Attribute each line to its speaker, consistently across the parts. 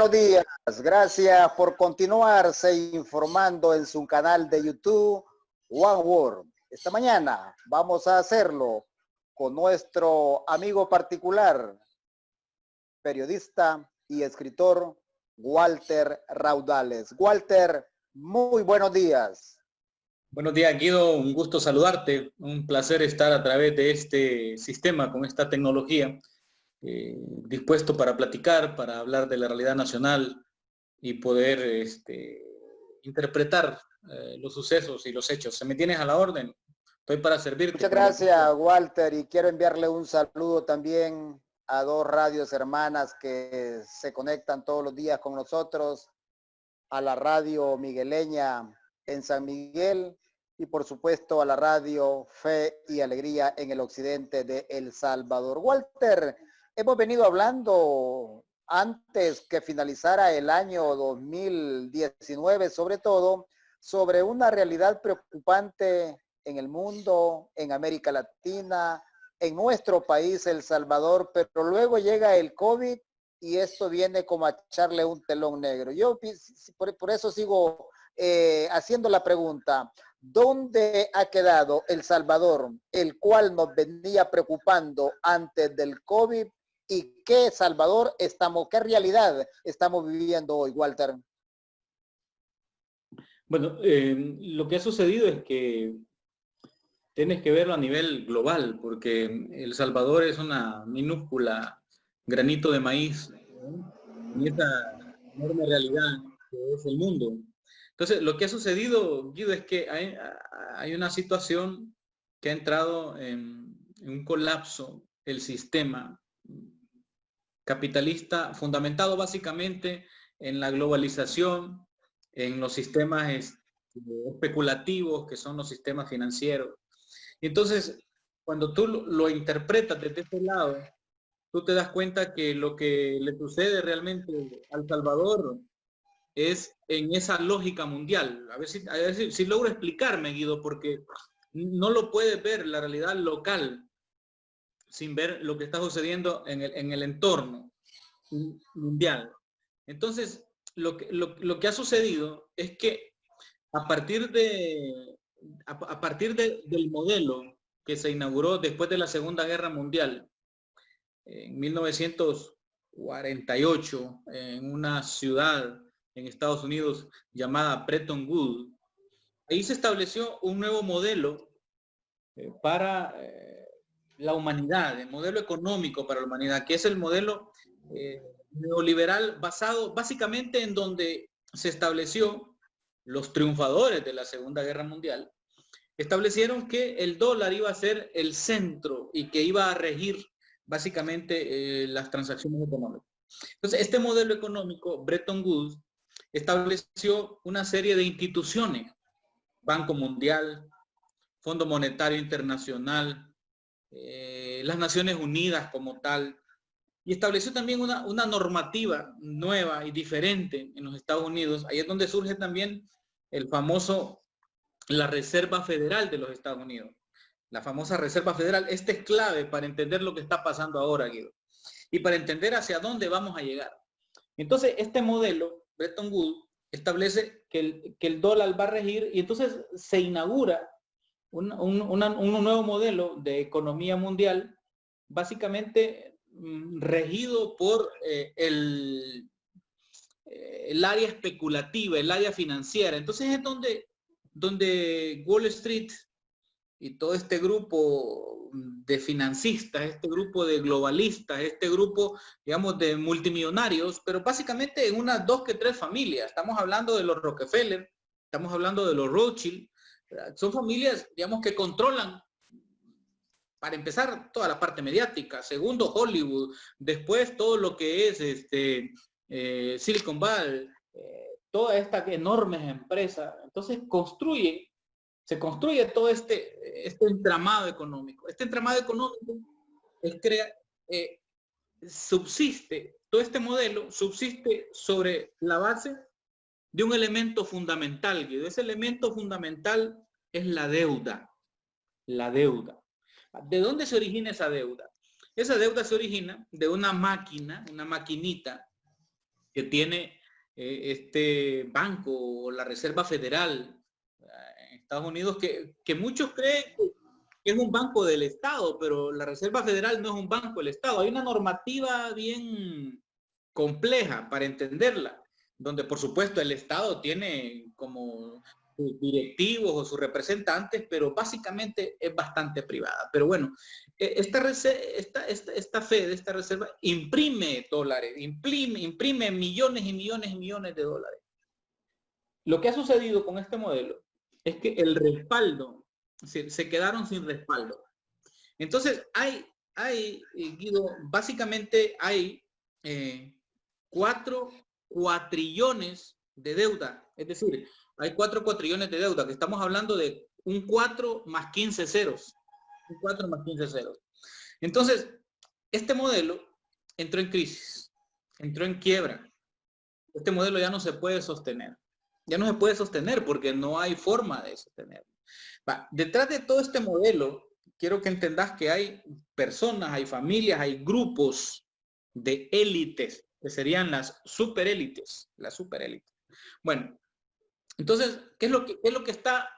Speaker 1: buenos días. Gracias por continuarse informando en su canal de YouTube One World. Esta mañana vamos a hacerlo con nuestro amigo particular, periodista y escritor Walter Raudales. Walter, muy buenos días.
Speaker 2: Buenos días, Guido. Un gusto saludarte. Un placer estar a través de este sistema, con esta tecnología, dispuesto para platicar, para hablar de la realidad nacional y poder interpretar los sucesos y los hechos. ¿Se me tienes a la orden? Estoy para servirte.
Speaker 1: Muchas gracias, Walter, y quiero enviarle un saludo también a dos radios hermanas que se conectan todos los días con nosotros, a la radio migueleña en San Miguel y por supuesto a la radio Fe y Alegría en el occidente de El Salvador. Walter, hemos venido hablando antes que finalizara el año 2019, sobre todo, sobre una realidad preocupante en el mundo, en América Latina, en nuestro país, El Salvador, pero luego llega el COVID y esto viene como a echarle un telón negro. Yo por eso sigo haciendo la pregunta, ¿dónde ha quedado El Salvador, el cual nos venía preocupando antes del COVID? ¿Y qué Salvador qué realidad estamos viviendo hoy, Walter?
Speaker 2: Bueno, lo que ha sucedido es que tienes que verlo a nivel global, porque El Salvador es una minúscula granito de maíz en esta enorme realidad que es el mundo. Entonces, lo que ha sucedido, Guido, es que hay una situación que ha entrado en un colapso el sistema capitalista, fundamentado básicamente en la globalización, en los sistemas especulativos, que son los sistemas financieros. Y entonces, cuando tú lo interpretas desde este lado, tú te das cuenta que lo que le sucede realmente a El Salvador es en esa lógica mundial. A ver si logro explicarme, Guido, porque no lo puedes ver la realidad local sin ver lo que está sucediendo en el entorno mundial. Entonces, lo que ha sucedido es que a partir del modelo que se inauguró después de la Segunda Guerra Mundial, en 1948, en una ciudad en Estados Unidos llamada Bretton Woods, ahí se estableció un nuevo modelo para la humanidad, el modelo económico para la humanidad, que es el modelo neoliberal basado básicamente en donde se estableció los triunfadores de la Segunda Guerra Mundial, establecieron que el dólar iba a ser el centro y que iba a regir básicamente las transacciones económicas. Entonces, este modelo económico, Bretton Woods, estableció una serie de instituciones, Banco Mundial, Fondo Monetario Internacional, las Naciones Unidas como tal, y estableció también una normativa nueva y diferente en los Estados Unidos. Ahí es donde surge también la Reserva Federal de los Estados Unidos. La famosa Reserva Federal. Este es clave para entender lo que está pasando ahora, Guido, y para entender hacia dónde vamos a llegar. Entonces, este modelo, Bretton Woods, establece que el dólar va a regir y entonces se inaugura un nuevo modelo de economía mundial, básicamente regido por el área especulativa, el área financiera. Entonces es donde Wall Street y todo este grupo de financistas, este grupo de globalistas, este grupo, digamos, de multimillonarios, pero básicamente en unas 2 que 3 familias. Estamos hablando de los Rockefeller, estamos hablando de los Rothschild. Son familias, digamos, que controlan, para empezar, toda la parte mediática. Segundo, Hollywood. Después, todo lo que es Silicon Valley. Todas estas enormes empresas. Entonces, se construye todo este entramado económico. Este entramado económico subsiste, todo este modelo subsiste sobre la base de un elemento fundamental, Guido. Ese elemento fundamental es la deuda. La deuda. ¿De dónde se origina esa deuda? Esa deuda se origina de una máquina, una maquinita, que tiene este banco o la Reserva Federal en Estados Unidos, que muchos creen que es un banco del Estado, pero la Reserva Federal no es un banco del Estado. Hay una normativa bien compleja para entenderla, donde por supuesto el Estado tiene como sus directivos o sus representantes, pero básicamente es bastante privada. Pero bueno, esta Fed, esta reserva, imprime dólares, imprime millones y millones y millones de dólares. Lo que ha sucedido con este modelo es que el respaldo, se quedaron sin respaldo. Entonces, Guido, básicamente hay 4 cuatrillones de deuda. Es decir, hay 4 cuatrillones de deuda, que estamos hablando de un 4 más 15 ceros. Un 4 más 15 ceros. Entonces, este modelo entró en crisis, entró en quiebra. Este modelo ya no se puede sostener. Ya no se puede sostener porque no hay forma de sostenerlo. Detrás de todo este modelo, quiero que entendas que hay personas, hay familias, hay grupos de élites, que serían las superélites, las superélites. Bueno, entonces, ¿qué es lo que está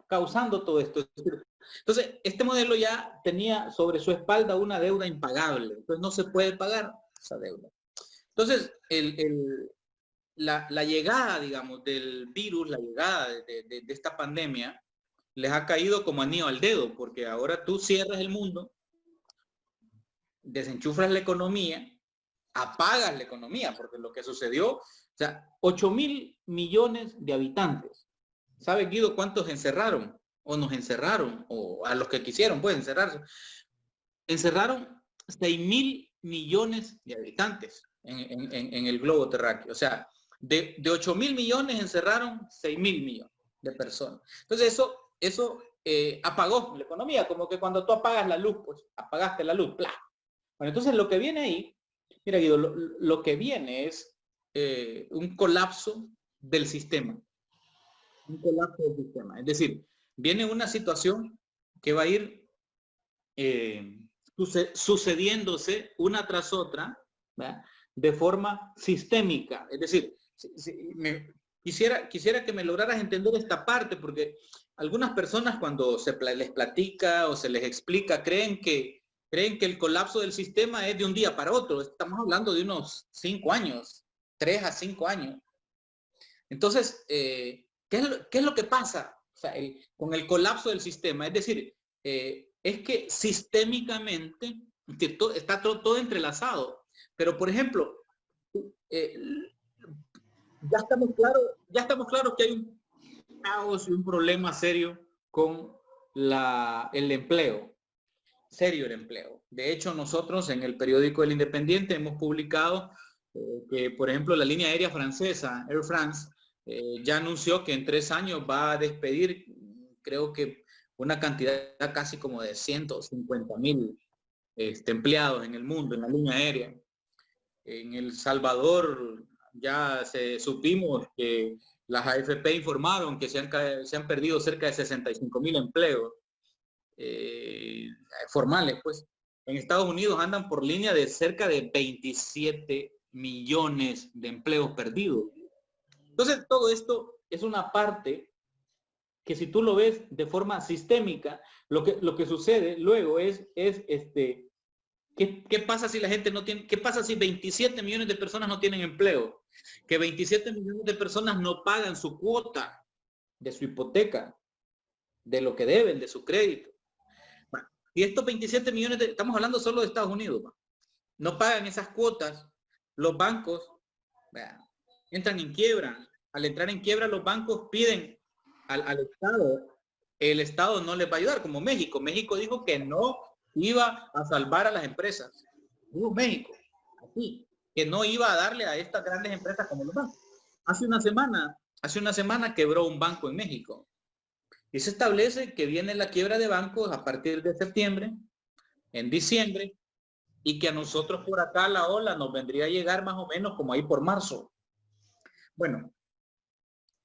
Speaker 2: causando todo esto? Entonces, este modelo ya tenía sobre su espalda una deuda impagable, entonces no se puede pagar esa deuda. Entonces, la llegada, digamos, del virus, la llegada de esta pandemia, les ha caído como anillo al dedo, porque ahora tú cierras el mundo, desenchufras la economía, apagas la economía, porque lo que sucedió, o sea, 8.000 millones de habitantes. ¿Sabe, Guido, cuántos encerraron? O nos encerraron, o a los que quisieron, pues, encerrarse. Encerraron 6.000 millones de habitantes en el globo terráqueo. O sea, de 8.000 millones encerraron 6.000 millones de personas. Entonces, eso apagó la economía, como que cuando tú apagas la luz, pues, apagaste la luz, ¡plá! Bueno, entonces lo que viene ahí, mira, Guido, lo que viene es un colapso del sistema. Un colapso del sistema. Es decir, viene una situación que va a ir sucediéndose una tras otra, ¿verdad?, de forma sistémica. Es decir, quisiera que me lograras entender esta parte, porque algunas personas cuando les platica o se les explica creen que el colapso del sistema es de un día para otro. Estamos hablando de unos 5 años, 3 a 5 años. Entonces, ¿qué es lo que pasa? O sea, con el colapso del sistema? Es decir, es que sistémicamente está todo entrelazado. Pero, por ejemplo, ya estamos claros que hay un caos y un problema serio con el empleo. Serio el empleo. De hecho, nosotros en el periódico El Independiente hemos publicado que, por ejemplo, la línea aérea francesa, Air France, ya anunció que en 3 años va a despedir, creo que una cantidad casi como de 150.000 empleados en el mundo, en la línea aérea. En El Salvador ya supimos que las AFP informaron que se han perdido cerca de 65.000 empleos formales, pues. En Estados Unidos andan por línea de cerca de 27 millones de empleos perdidos. Entonces, todo esto es una parte que, si tú lo ves de forma sistémica, lo que sucede luego es ¿qué pasa si la gente no tiene, qué pasa si 27 millones de personas no tienen empleo? Que 27 millones de personas no pagan su cuota de su hipoteca, de lo que deben, de su crédito. Bueno, y estos 27 millones, estamos hablando solo de Estados Unidos, no pagan esas cuotas, los bancos entran en quiebra. Al entrar en quiebra, los bancos piden al Estado. El Estado no les va a ayudar, como México. México dijo que no iba a salvar a las empresas. Dijo México, así, que no iba a darle a estas grandes empresas como los bancos. Hace una semana quebró un banco en México. Y se establece que viene la quiebra de bancos a partir de septiembre, en diciembre, y que a nosotros por acá la ola nos vendría a llegar más o menos como ahí por marzo. Bueno,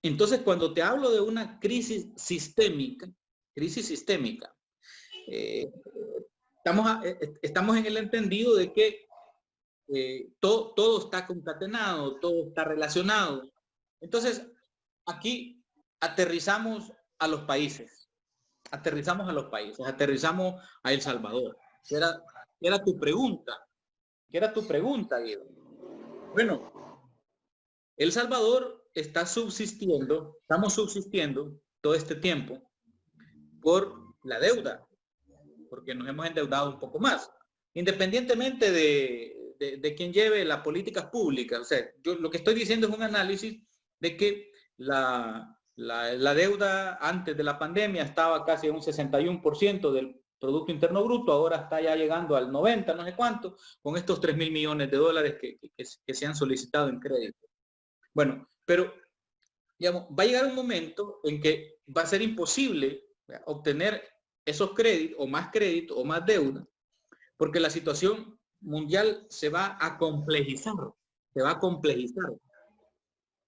Speaker 2: entonces cuando te hablo de una crisis sistémica, estamos en el entendido de que todo está concatenado, todo está relacionado. Entonces, aquí aterrizamos a los países, aterrizamos a El Salvador. Era tu pregunta, Guido. Bueno, El Salvador estamos subsistiendo todo este tiempo por la deuda, porque nos hemos endeudado un poco más, independientemente de quien lleve las políticas públicas. O sea, yo lo que estoy diciendo es un análisis de que la deuda antes de la pandemia estaba casi en un 61% del Producto Interno Bruto, ahora está ya llegando al 90, no sé cuánto, con estos 3.000 millones de dólares que se han solicitado en crédito. Bueno, pero digamos, va a llegar un momento en que va a ser imposible obtener esos créditos o más deuda, porque la situación mundial se va a complejizar.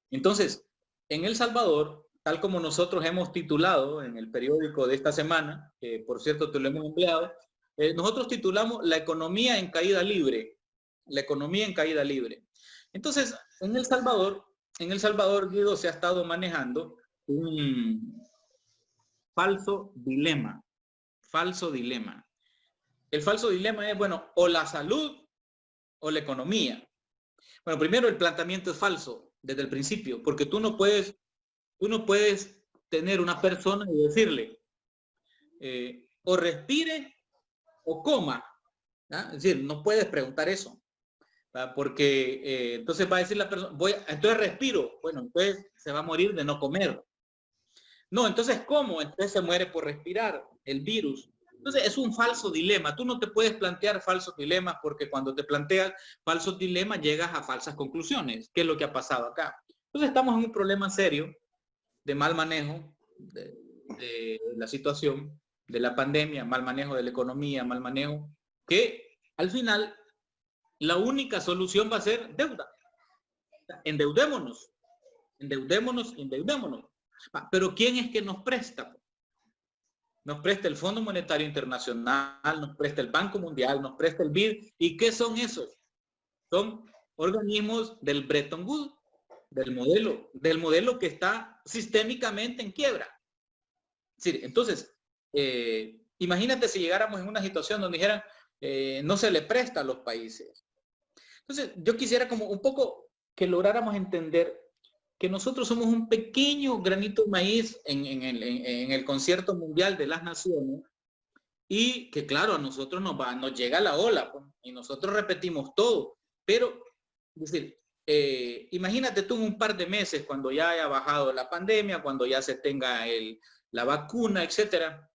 Speaker 2: Entonces, en El Salvador, tal como nosotros hemos titulado en el periódico de esta semana, que por cierto te lo hemos empleado, nosotros titulamos La economía en caída libre. La economía en caída libre. Entonces, en El Salvador, Guido, se ha estado manejando un falso dilema. El falso dilema es, bueno, o la salud o la economía. Bueno, primero el planteamiento es falso desde el principio, porque tú no puedes tener una persona y decirle o respire o coma. ¿Ah? Es decir, no puedes preguntar eso. Porque entonces va a decir la persona, entonces respiro, bueno, entonces se va a morir de no comer. No, entonces ¿cómo? Entonces se muere por respirar el virus. Entonces es un falso dilema. Tú no te puedes plantear falsos dilemas porque cuando te planteas falsos dilemas llegas a falsas conclusiones, que es lo que ha pasado acá. Entonces estamos en un problema serio de mal manejo de la situación, de la pandemia, mal manejo de la economía, mal manejo, que al final la única solución va a ser deuda. Endeudémonos. Pero ¿quién es que nos presta? Nos presta el Fondo Monetario Internacional, nos presta el Banco Mundial, nos presta el BID. ¿Y qué son esos? Son organismos del Bretton Woods, del modelo que está sistémicamente en quiebra. Sí, entonces, imagínate si llegáramos en una situación donde dijeran, no se le presta a los países. Entonces, yo quisiera como un poco que lográramos entender que nosotros somos un pequeño granito de maíz en el concierto mundial de las naciones y que claro, a nosotros nos llega la ola pues, y nosotros repetimos todo, pero es decir, imagínate tú en un par de meses cuando ya haya bajado la pandemia, cuando ya se tenga la vacuna, etcétera,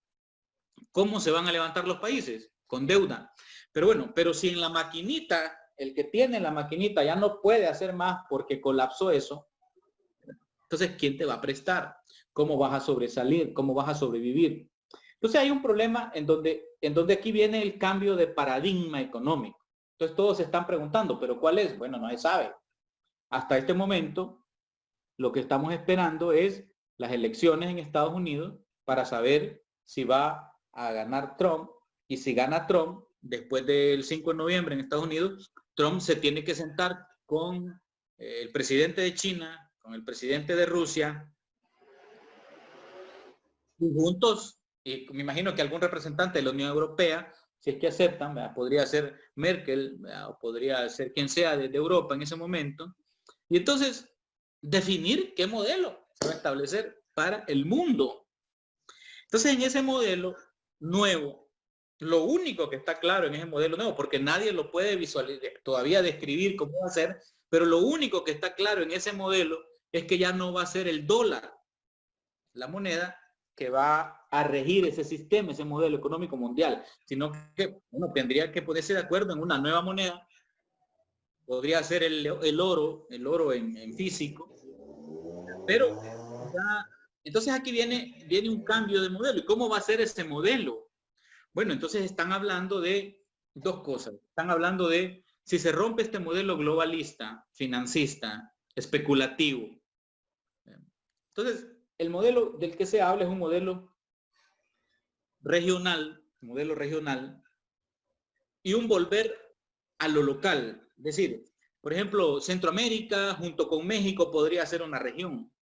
Speaker 2: ¿cómo se van a levantar los países? Con deuda. Pero bueno, pero si en la maquinita, el que tiene la maquinita ya no puede hacer más porque colapsó eso, entonces, ¿quién te va a prestar? ¿Cómo vas a sobresalir? ¿Cómo vas a sobrevivir? Entonces hay un problema en donde aquí viene el cambio de paradigma económico. Entonces todos se están preguntando, ¿pero cuál es? Bueno, no se sabe. Hasta este momento, lo que estamos esperando es las elecciones en Estados Unidos para saber si va a ganar Trump. Y si gana Trump, después del 5 de noviembre en Estados Unidos, Trump se tiene que sentar con el presidente de China, con el presidente de Rusia, y juntos, y me imagino que algún representante de la Unión Europea, si es que aceptan, ¿verdad? Podría ser Merkel, ¿verdad? O podría ser quien sea de Europa en ese momento, y entonces definir qué modelo se va a establecer para el mundo. Entonces en ese modelo nuevo, lo único que está claro en ese modelo nuevo, porque nadie lo puede visualizar, todavía describir cómo va a ser, pero lo único que está claro en ese modelo es que ya no va a ser el dólar, la moneda que va a regir ese sistema, ese modelo económico mundial, sino que uno tendría que ponerse de acuerdo en una nueva moneda, podría ser el oro en físico, pero ya, entonces aquí viene un cambio de modelo. ¿Y cómo va a ser ese modelo? Bueno, entonces están hablando de dos cosas. Están hablando de si se rompe este modelo globalista, financista, especulativo. Entonces, el modelo del que se habla es un modelo regional y un volver a lo local. Es decir, por ejemplo, Centroamérica junto con México podría ser una región.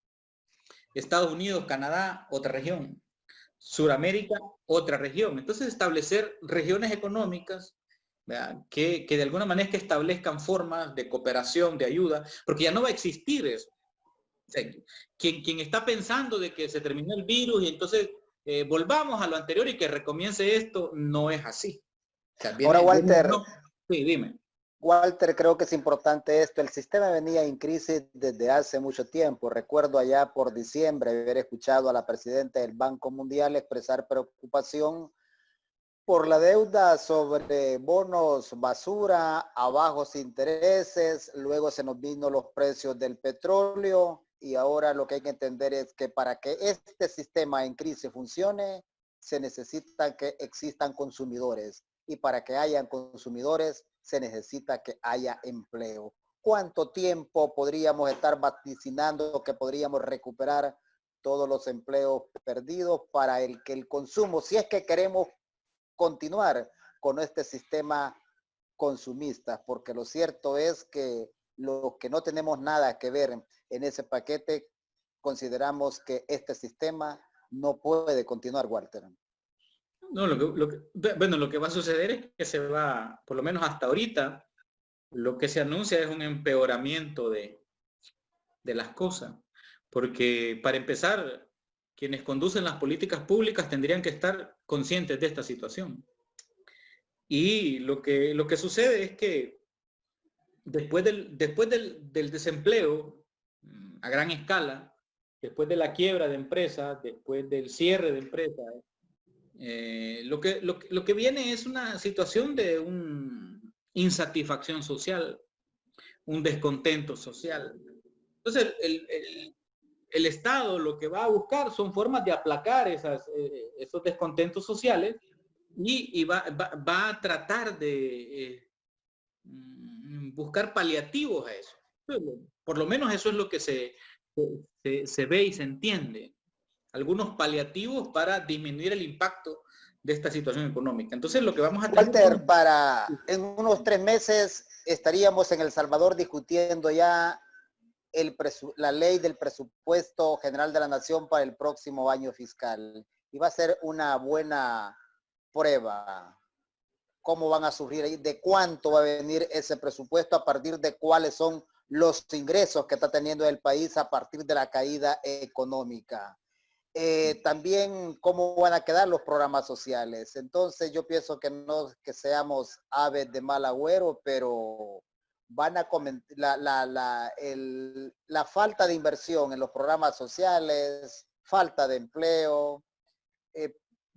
Speaker 2: Estados Unidos, Canadá, otra región. Suramérica, otra región. Entonces, establecer regiones económicas, ¿verdad? Que de alguna manera que establezcan formas de cooperación, de ayuda, porque ya no va a existir eso. O sea, quien está pensando de que se terminó el virus y entonces volvamos a lo anterior y que recomience esto, no es así. O sea,
Speaker 1: Ahora, Walter,
Speaker 2: no. Sí, dime.
Speaker 1: Walter, creo que es importante esto. El sistema venía en crisis desde hace mucho tiempo. Recuerdo allá por diciembre haber escuchado a la presidenta del Banco Mundial expresar preocupación por la deuda sobre bonos basura a bajos intereses. Luego se nos vino los precios del petróleo y ahora lo que hay que entender es que para que este sistema en crisis funcione, se necesita que existan consumidores y para que hayan consumidores se necesita que haya empleo. ¿Cuánto tiempo podríamos estar vaticinando que podríamos recuperar todos los empleos perdidos para que el consumo, si es que queremos continuar con este sistema consumista? Porque lo cierto es que los que no tenemos nada que ver en ese paquete, consideramos que este sistema no puede continuar, Walter.
Speaker 2: No, bueno, lo que va a suceder es que se va, por lo menos hasta ahorita, lo que se anuncia es un empeoramiento de las cosas. Porque para empezar, quienes conducen las políticas públicas tendrían que estar conscientes de esta situación. Y lo que sucede es que después del desempleo a gran escala, después de la quiebra de empresas, después del cierre de empresas, lo que viene es una situación de una insatisfacción social, un descontento social. Entonces, el Estado lo que va a buscar son formas de aplacar esos descontentos sociales y va a tratar de buscar paliativos a eso. Por lo menos eso es lo que se ve y se entiende. Algunos paliativos para disminuir el impacto de esta situación económica. Entonces lo que vamos a tener...
Speaker 1: Walter, en unos 3 meses estaríamos en El Salvador discutiendo ya la ley del presupuesto general de la nación para el próximo año fiscal. Y va a ser una buena prueba. ¿Cómo van a surgir ahí? ¿De cuánto va a venir ese presupuesto? ¿A partir de cuáles son los ingresos que está teniendo el país a partir de la caída económica? También cómo van a quedar los programas sociales. Entonces yo pienso que no que seamos aves de mal agüero, pero van a comentar la falta de inversión en los programas sociales, falta de empleo,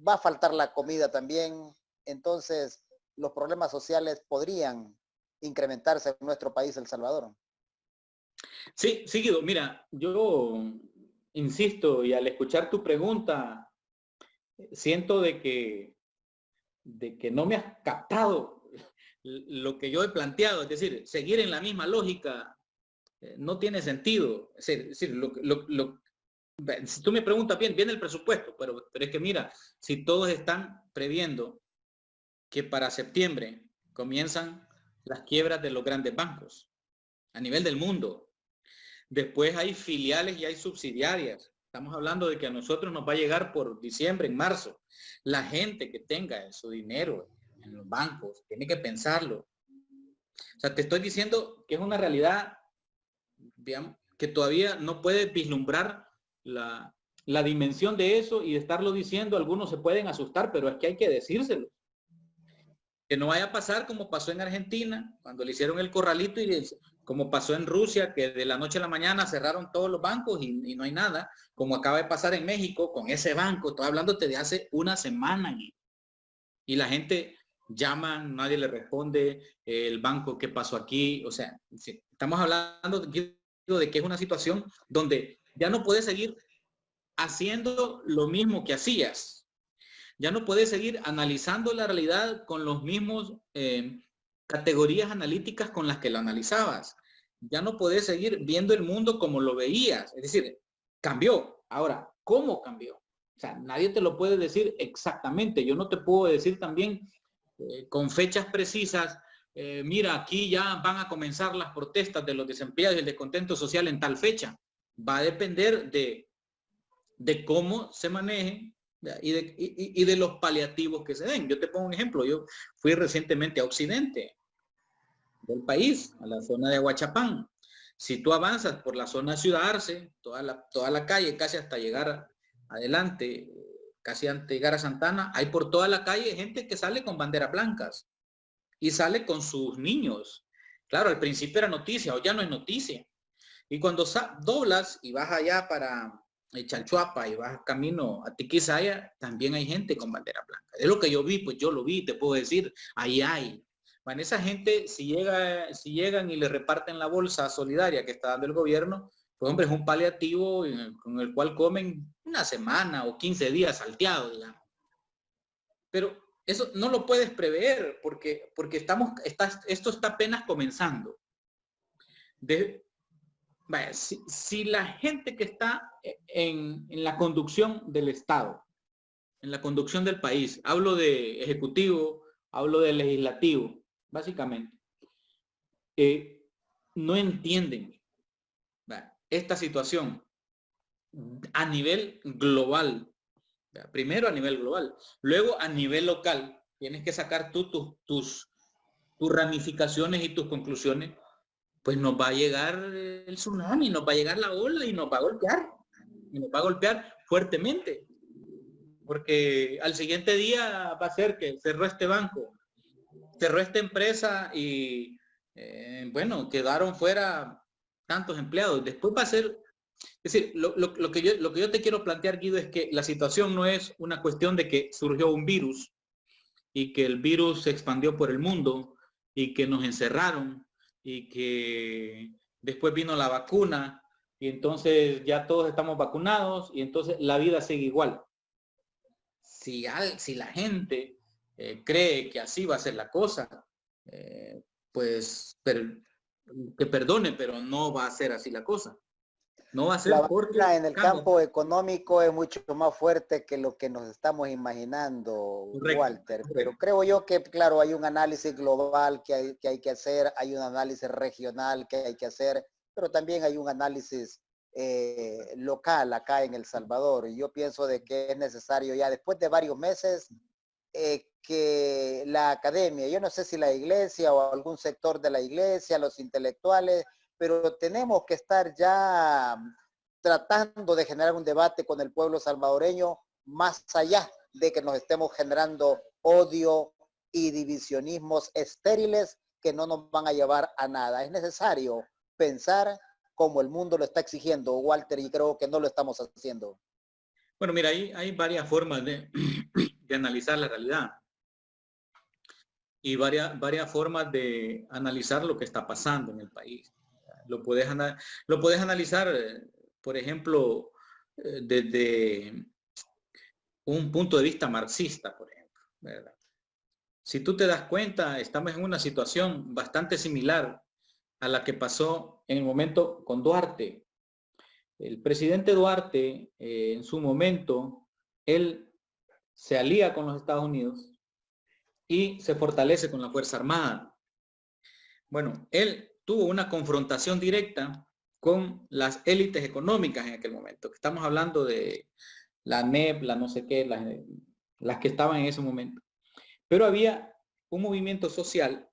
Speaker 1: va a faltar la comida también. Entonces los problemas sociales podrían incrementarse en nuestro país, El Salvador.
Speaker 2: Sí, Guido, mira, yo insisto, y al escuchar tu pregunta, siento de que no me has captado lo que yo he planteado, es decir, seguir en la misma lógica no tiene sentido. Es decir, si tú me preguntas bien, viene el presupuesto, pero es que mira, si todos están previendo que para septiembre comienzan las quiebras de los grandes bancos a nivel del mundo, después hay filiales y hay subsidiarias. Estamos hablando de que a nosotros nos va a llegar por diciembre, en marzo. La gente que tenga su dinero en los bancos tiene que pensarlo. O sea, te estoy diciendo que es una realidad, digamos, que todavía no puedes vislumbrar la dimensión de eso y de estarlo diciendo. Algunos se pueden asustar, pero es que hay que decírselo. Que no vaya a pasar como pasó en Argentina, cuando le hicieron el corralito, y como pasó en Rusia, que de la noche a la mañana cerraron todos los bancos y no hay nada, como acaba de pasar en México con ese banco. Estoy hablándote de hace una semana y la gente llama, nadie le responde, el banco, ¿qué pasó aquí? O sea, estamos hablando de que es una situación donde ya no puedes seguir haciendo lo mismo que hacías. Ya no puedes seguir analizando la realidad con los mismos categorías analíticas con las que lo analizabas. Ya no puedes seguir viendo el mundo como lo veías. Es decir, cambió. Ahora, ¿cómo cambió? O sea, nadie te lo puede decir exactamente. Yo no te puedo decir también con fechas precisas mira, aquí ya van a comenzar las protestas de los desempleados y el descontento social en tal fecha. Va a depender de cómo se maneje y de los paliativos que se den. Yo te pongo un ejemplo. Yo fui recientemente a Occidente del país, a la zona de Aguachapán. Si tú avanzas por la zona de Ciudad Arce, toda la calle, casi hasta llegar adelante, casi antes de llegar a Santana, hay por toda la calle gente que sale con banderas blancas y sale con sus niños. Claro, al principio era noticia, o ya no es noticia. Y cuando doblas y vas allá para Chalchuapa y vas camino a Tiquisaya, también hay gente con bandera blanca. Es lo que yo vi, pues yo lo vi, te puedo decir, ahí hay. Bueno, esa gente, si llegan y le reparten la bolsa solidaria que está dando el gobierno, pues hombre, es un paliativo con el cual comen una semana o 15 días salteados, digamos. Pero eso no lo puedes prever porque esto está apenas comenzando. Vaya, si la gente que está en la conducción del Estado, en la conducción del país, hablo de ejecutivo, hablo de legislativo, básicamente, no entienden esta situación a nivel global. Primero a nivel global, luego a nivel local. Tienes que sacar tú tus ramificaciones y tus conclusiones. Pues nos va a llegar el tsunami, nos va a llegar la ola y nos va a golpear. Y nos va a golpear fuertemente. Porque al siguiente día va a ser que cerró este banco, cerró esta empresa y bueno, quedaron fuera tantos empleados. Después va a ser, es decir, lo que yo te quiero plantear, Guido, es que la situación no es una cuestión de que surgió un virus y que el virus se expandió por el mundo y que nos encerraron y que después vino la vacuna y entonces ya todos estamos vacunados y entonces la vida sigue igual. Si la gente cree que así va a ser la cosa, pues que perdone, pero no va a ser así la cosa. No va a ser
Speaker 1: la vacuna en el campo económico es mucho más fuerte que lo que nos estamos imaginando, correcto, Walter. Correcto. Pero creo yo que, claro, hay un análisis global que hay que hacer, hay un análisis regional que hay que hacer, pero también hay un análisis local acá en El Salvador. Y yo pienso de que es necesario ya después de varios meses que la academia, yo no sé si la iglesia o algún sector de la iglesia, los intelectuales, pero tenemos que estar ya tratando de generar un debate con el pueblo salvadoreño más allá de que nos estemos generando odio y divisionismos estériles que no nos van a llevar a nada. Es necesario pensar como el mundo lo está exigiendo, Walter, y creo que no lo estamos haciendo.
Speaker 2: Bueno, mira, hay varias formas de analizar la realidad y varias formas de analizar lo que está pasando en el país. Lo puedes analizar, por ejemplo, desde un punto de vista marxista, por ejemplo, ¿verdad? Si tú te das cuenta, estamos en una situación bastante similar a la que pasó en el momento con Duarte. El presidente Duarte, en su momento, él se alía con los Estados Unidos y se fortalece con la Fuerza Armada. Bueno, él tuvo una confrontación directa con las élites económicas en aquel momento. Estamos hablando de la NEP, la no sé qué, las que estaban en ese momento. Pero había un movimiento social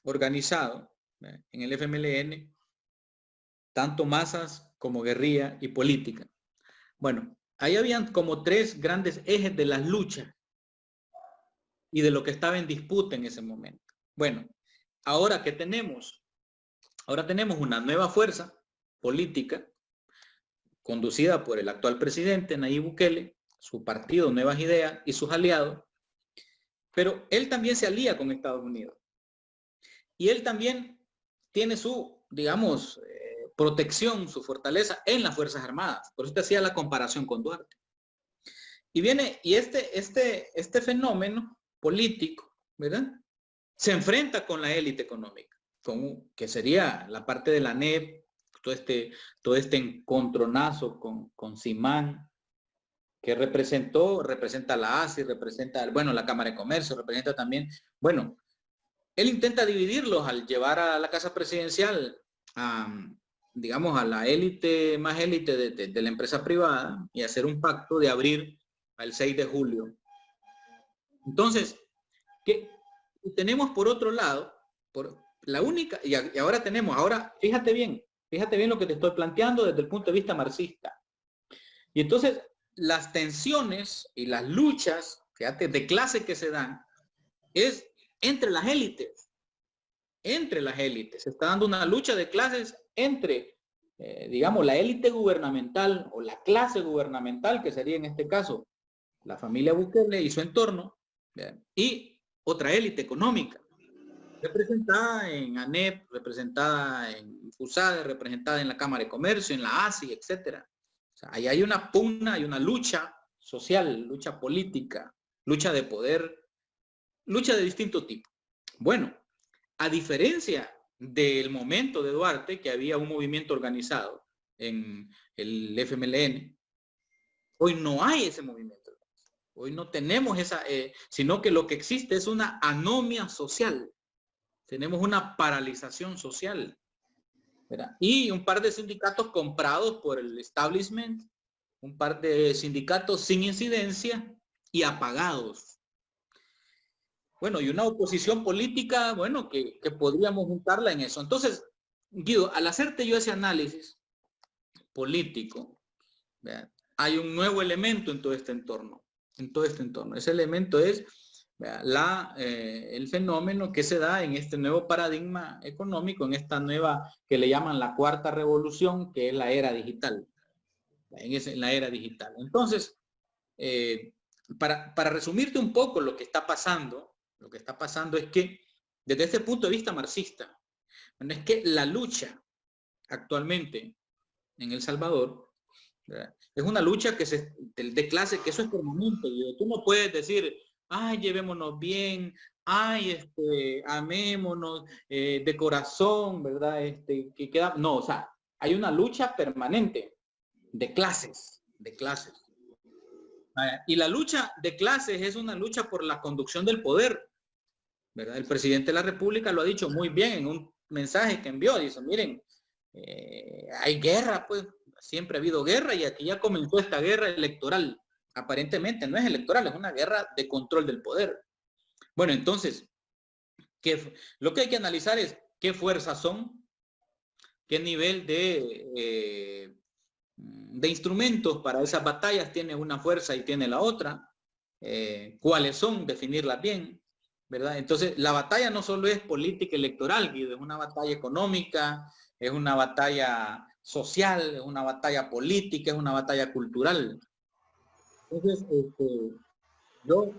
Speaker 2: organizado en el FMLN, tanto masas como guerrilla y política. Bueno, ahí habían como tres grandes ejes de las luchas y de lo que estaba en disputa en ese momento. Bueno, ahora ¿qué tenemos? Ahora tenemos una nueva fuerza política conducida por el actual presidente Nayib Bukele, su partido Nuevas Ideas y sus aliados, pero él también se alía con Estados Unidos. Y él también tiene su, digamos, protección, su fortaleza en las Fuerzas Armadas. Por eso te hacía la comparación con Duarte. Y viene, y este fenómeno político, ¿verdad? Se enfrenta con la élite económica, que sería la parte de la NEP, todo este encontronazo con Simán, que representa la ASI, representa, bueno, la Cámara de Comercio, representa también, bueno, él intenta dividirlos al llevar a la casa presidencial digamos, a la élite más élite de la empresa privada y hacer un pacto de abrir al 6 de julio. Entonces, ¿qué tenemos por otro lado? Por la única, y ahora tenemos, fíjate bien lo que te estoy planteando desde el punto de vista marxista. Y entonces, las tensiones y las luchas, fíjate, de clase que se dan, es entre las élites. Entre las élites. Se está dando una lucha de clases entre, digamos, la élite gubernamental o la clase gubernamental, que sería en este caso la familia Bukele y su entorno, ¿bien? Y otra élite económica, representada en ANEP, representada en FUSADE, representada en la Cámara de Comercio, en la ASI, etcétera. O sea, ahí hay una pugna, hay una lucha social, lucha política, lucha de poder, lucha de distinto tipo. Bueno, a diferencia del momento de Duarte, que había un movimiento organizado en el FMLN, hoy no hay ese movimiento. Hoy no tenemos esa, sino que lo que existe es una anomia social. Tenemos una paralización social, ¿verdad? Y un par de sindicatos comprados por el establishment, un par de sindicatos sin incidencia y apagados. Bueno, y una oposición política, bueno, que podríamos juntarla en eso. Entonces, Guido, al hacerte yo ese análisis político, ¿verdad? Hay un nuevo elemento en todo este entorno. Ese elemento es el fenómeno que se da en este nuevo paradigma económico, en esta nueva que le llaman la cuarta revolución, que es la era digital. En la era digital. Entonces, para resumirte un poco lo que está pasando es que desde este punto de vista marxista, bueno, es que la lucha actualmente en El Salvador, ¿verdad? Es una lucha de clase, que eso es permanente. Tú no puedes decir, ay, llevémonos bien, ay, amémonos de corazón, ¿verdad? Que queda. No, o sea, hay una lucha permanente de clases. Y la lucha de clases es una lucha por la conducción del poder, ¿verdad? El presidente de la República lo ha dicho muy bien en un mensaje que envió. Dice, miren, hay guerra, pues, siempre ha habido guerra y aquí ya comenzó esta guerra electoral. Aparentemente no es electoral, es una guerra de control del poder. Bueno, entonces, lo que hay que analizar es qué fuerzas son, qué nivel de instrumentos para esas batallas tiene una fuerza y tiene la otra, cuáles son, definirlas bien, ¿verdad? Entonces, la batalla no solo es política electoral, Guido, es una batalla económica, es una batalla social, es una batalla política, es una batalla cultural. Entonces, yo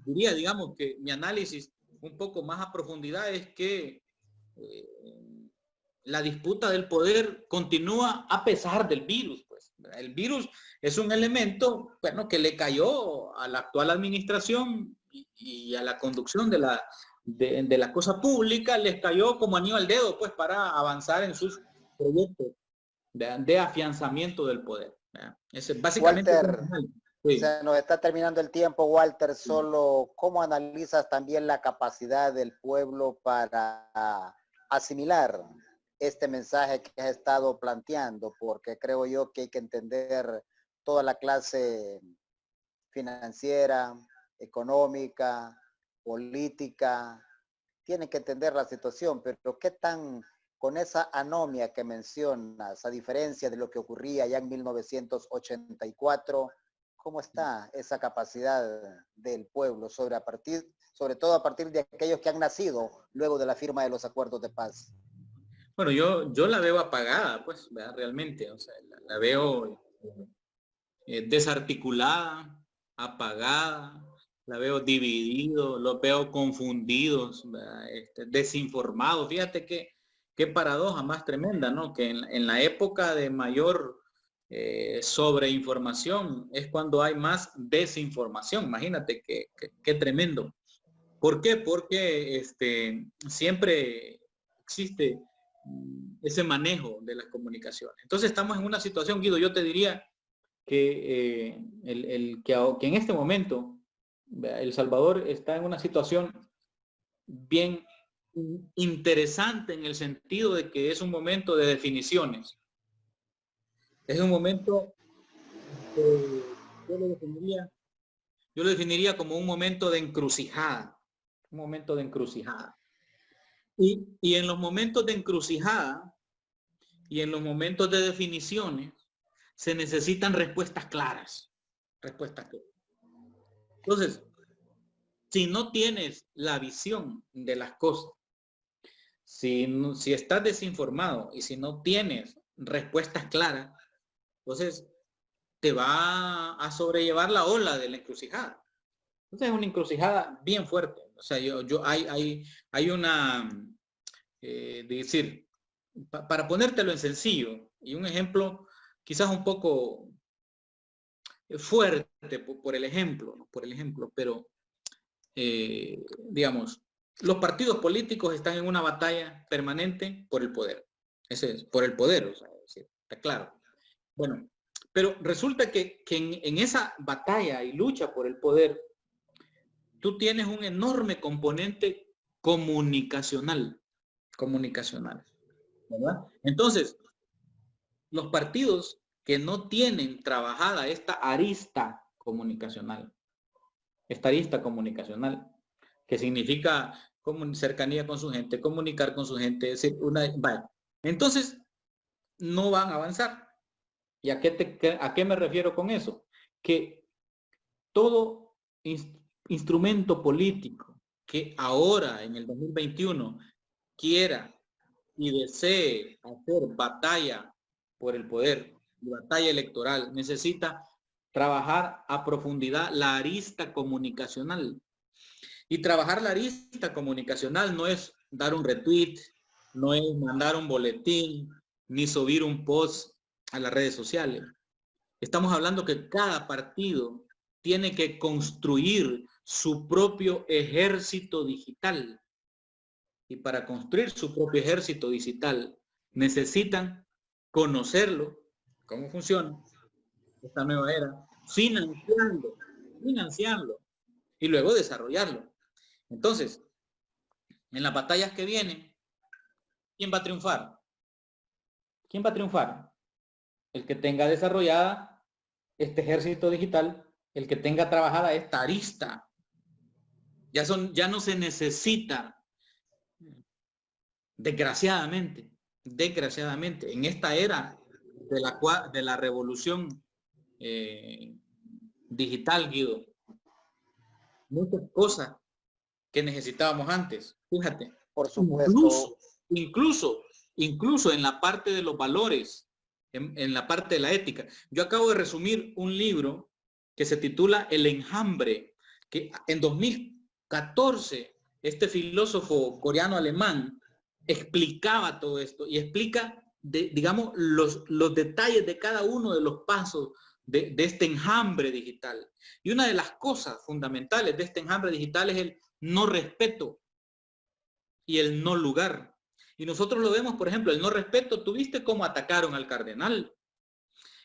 Speaker 2: diría, digamos, que mi análisis un poco más a profundidad es que la disputa del poder continúa a pesar del virus, pues. El virus es un elemento, bueno, que le cayó a la actual administración y a la conducción de la cosa pública, les cayó como anillo al dedo, pues, para avanzar en sus proyectos de afianzamiento del poder. Ese, básicamente,
Speaker 1: Walter,
Speaker 2: sí.
Speaker 1: se nos está terminando el tiempo, Walter. Solo, ¿cómo analizas también la capacidad del pueblo para asimilar este mensaje que has estado planteando? Porque creo yo que hay que entender toda la clase financiera, económica, política, tienen que entender la situación, pero ¿qué tan con esa anomia que mencionas, a diferencia de lo que ocurría ya en 1984, cómo está esa capacidad del pueblo sobre todo a partir de aquellos que han nacido luego de la firma de los acuerdos de paz?
Speaker 2: Bueno, yo la veo apagada, pues, ¿verdad? Realmente, o sea, la veo desarticulada, apagada, la veo dividido, los veo confundidos, desinformados. Fíjate qué paradoja más tremenda, ¿no? Que en la época de mayor sobreinformación es cuando hay más desinformación. Imagínate qué tremendo. ¿Por qué? Porque siempre existe ese manejo de las comunicaciones. Entonces estamos en una situación, Guido, yo te diría que en este momento El Salvador está en una situación bien interesante en el sentido de que es un momento de definiciones. Es un momento, yo lo definiría como un momento de encrucijada. Un momento de encrucijada. Y en los momentos de encrucijada y en los momentos de definiciones se necesitan respuestas claras. Respuestas claras. Entonces, si no tienes la visión de las cosas, si estás desinformado y si no tienes respuestas claras, entonces te va a sobrellevar la ola de la encrucijada. Entonces es una encrucijada bien fuerte. O sea, hay una, decir, para ponértelo en sencillo, y un ejemplo quizás un poco fuerte por el ejemplo, ¿no? Por el ejemplo, pero digamos, los partidos políticos están en una batalla permanente por el poder. Ese es, por el poder, o sea, está claro. Bueno, pero resulta que en esa batalla y lucha por el poder, tú tienes un enorme componente comunicacional, ¿verdad? Entonces, los partidos que no tienen trabajada esta arista comunicacional, que significa cercanía con su gente, comunicar con su gente, decir, entonces no van a avanzar. ¿Y a qué me refiero con eso? Que todo instrumento político que ahora en el 2021 quiera y desee hacer batalla por el poder, batalla electoral, necesita trabajar a profundidad la arista comunicacional. Y trabajar la arista comunicacional no es dar un retweet, no es mandar un boletín, ni subir un post a las redes sociales. Estamos hablando que cada partido tiene que construir su propio ejército digital. Y para construir su propio ejército digital necesitan conocerlo, cómo funciona esta nueva era, financiarlo y luego desarrollarlo. Entonces, en las batallas que vienen, ¿quién va a triunfar? ¿Quién va a triunfar? El que tenga desarrollada este ejército digital, el que tenga trabajada esta arista. Ya no se necesita, desgraciadamente, en esta era de la revolución digital, Guido, muchas cosas que necesitábamos antes. Fíjate,
Speaker 1: por supuesto,
Speaker 2: incluso en la parte de los valores, en la parte de la ética. Yo acabo de resumir un libro que se titula El enjambre, que en 2014 este filósofo coreano-alemán explicaba todo esto y explica, digamos, los detalles de cada uno de los pasos de este enjambre digital. Y una de las cosas fundamentales de este enjambre digital es el no respeto y el no lugar. Y nosotros lo vemos, por ejemplo, el no respeto. ¿Tuviste cómo atacaron al cardenal?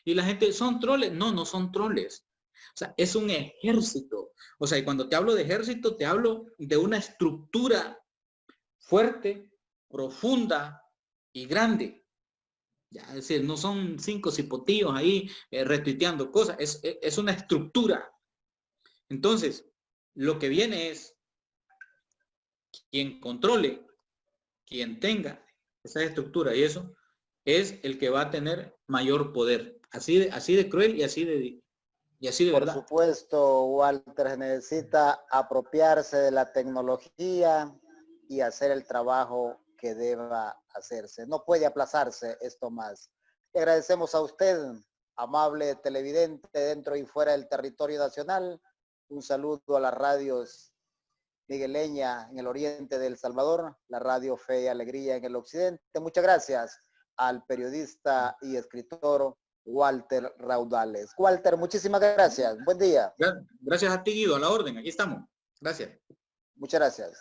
Speaker 2: Y la gente, ¿son troles? No, no son troles. O sea, es un ejército. O sea, y cuando te hablo de ejército, te hablo de una estructura fuerte, profunda y grande. Ya, es decir, no son 5 cipotillos ahí retuiteando cosas, es una estructura. Entonces, lo que viene es quien controle, quien tenga esa estructura y eso es el que va a tener mayor poder. Así de cruel y así de verdad.
Speaker 1: Por supuesto, Walter, necesita apropiarse de la tecnología y hacer el trabajo que deba hacerse. No puede aplazarse esto más. Le agradecemos a usted, amable televidente dentro y fuera del territorio nacional. Un saludo a las radios migueleña en el oriente de El Salvador, la radio Fe y Alegría en el occidente. Muchas gracias al periodista y escritor Walter Raudales. Walter, muchísimas gracias. Buen día.
Speaker 2: Gracias a ti, Guido, a la orden. Aquí estamos. Gracias.
Speaker 1: Muchas gracias.